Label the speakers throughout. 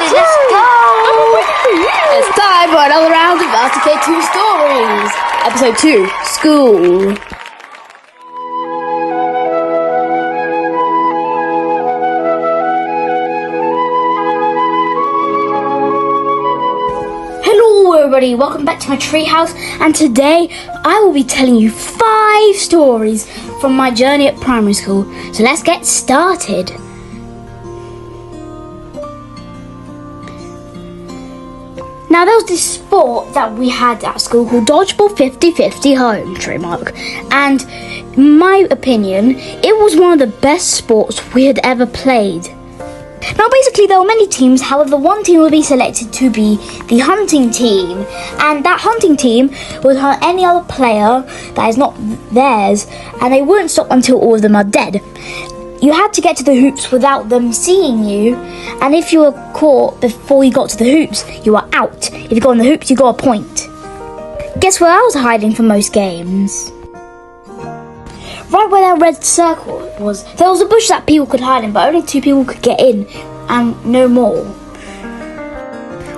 Speaker 1: everybody, let's go! It's time for another round of RCK2 stories. Episode 2, School. Hello everybody, welcome back to my treehouse, and today I will be telling you 5 stories from my journey at primary school. So let's get started. Now there was this sport that we had at school called dodgeball 50-50 home, trademark, and in my opinion, it was one of the best sports we had ever played. Now basically there were many teams, however one team would be selected to be the hunting team, and that hunting team would hunt any other player that is not theirs, and they wouldn't stop until all of them are dead. You had to get to the hoops without them seeing you, and if you were caught before you got to the hoops, you were out. If you got on the hoops, you got a point. Guess where I was hiding for most games? Right where that red circle was, there was a bush that people could hide in, but only 2 people could get in, and no more.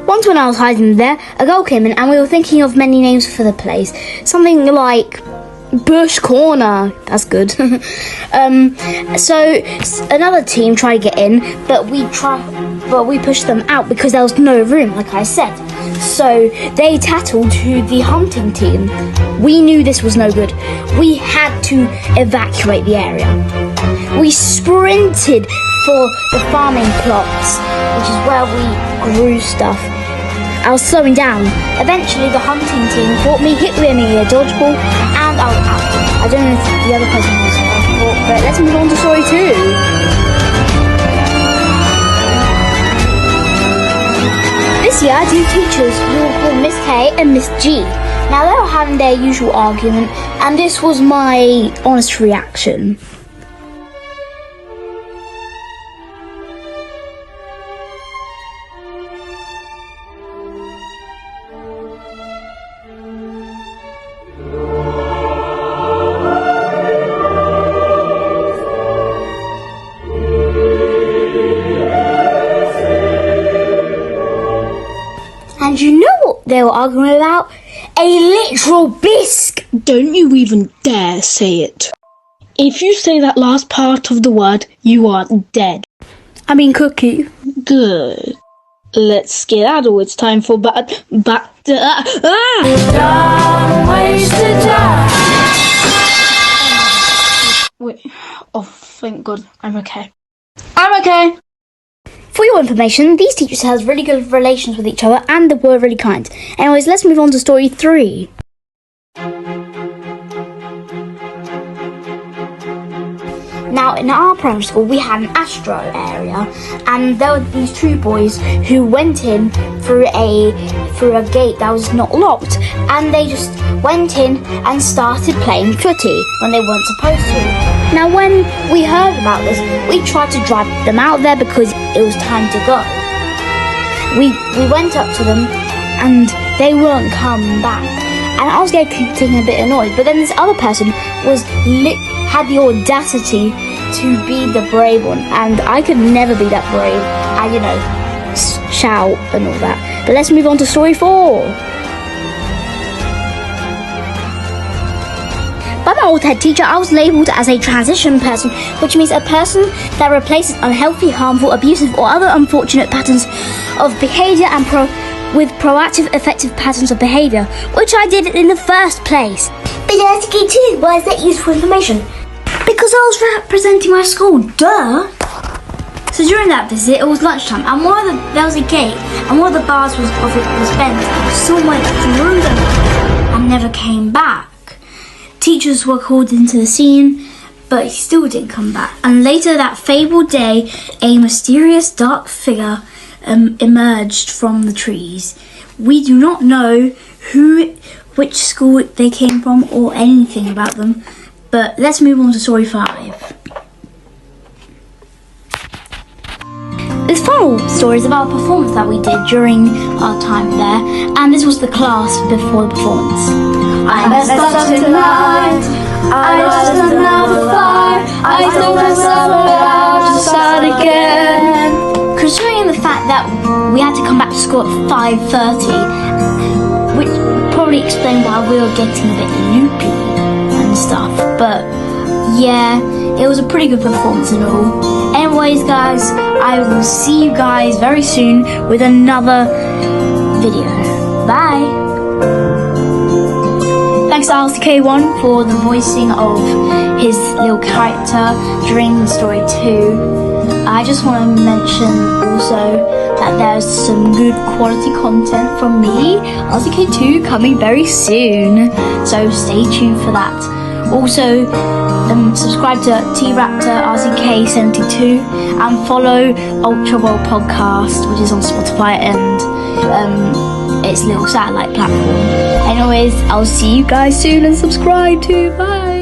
Speaker 1: Once when I was hiding there, a girl came in, and we were thinking of many names for the place. Something like Bush Corner. That's good. So another team tried to get in, but we pushed them out because there was no room, like I said. So they tattled to the hunting team. We knew this was no good. We had to evacuate the area. We sprinted for the farming plots, which is where we grew stuff. I was slowing down. Eventually, the hunting team caught me, hit me a dodgeball, and I was out. I don't know if the other person was caught, but let's move on to story 2. This year, 2 teachers we were called Miss K and Miss G. Now, they were having their usual argument, and this was my honest reaction. And you know what they were arguing about? A literal bisque!
Speaker 2: Don't you even dare say it. If you say that last part of the word, you are dead.
Speaker 1: I mean cookie.
Speaker 2: Good. Let's skedaddle. It's time for
Speaker 3: Don't waste the time.
Speaker 2: Wait. Oh, thank God. I'm okay. I'm okay.
Speaker 1: For your information, these teachers had really good relations with each other and they were really kind. Anyways, let's move on to story 3. Now, in our primary school, we had an astro area, and there were these 2 boys who went in through a gate that was not locked, and they just went in and started playing footy when they weren't supposed to. Now, when we heard about this, we tried to drive them out there because it was time to go. We went up to them, and they wouldn't come back, and I was getting a bit annoyed. But then this other person had the audacity to be the brave one, and I could never be that brave. I, shout and all that. But let's move on to story 4. By my old head teacher, I was labelled as a transition person, which means a person that replaces unhealthy, harmful, abusive, or other unfortunate patterns of behaviour and with proactive, effective patterns of behaviour, which I did in the first place.
Speaker 4: But RCK2, why is that useful information?
Speaker 1: Because I was representing my school, duh! So during that visit, it was lunchtime, and there was a gate, and one of the bars of it was bent. Someone went through them and never came back. Teachers were called into the scene, but he still didn't come back. And later that fabled day, a mysterious dark figure emerged from the trees. We do not know which school they came from or anything about them, but let's move on to story 5. This final story is about a performance that we did during our time there, and this was the class before the performance.
Speaker 3: I messed up tonight, I lost another fight, I told myself that I'll just start again.
Speaker 1: Considering the fact that we had to come back to school at 5:30, which probably explained why we were getting a bit loopy and stuff. But yeah, it was a pretty good performance and all. Anyways, guys, I will see you guys very soon with another video. Bye. Thanks to RCK1 for the voicing of his little character during story 2. I just want to mention also that there's some good quality content from me, RCK2, coming very soon. So stay tuned for that. Also, subscribe to T-Raptor RCK72 and follow Ultra World Podcast, which is on Spotify and its little satellite platform. Anyways, I'll see you guys soon and subscribe too. Bye.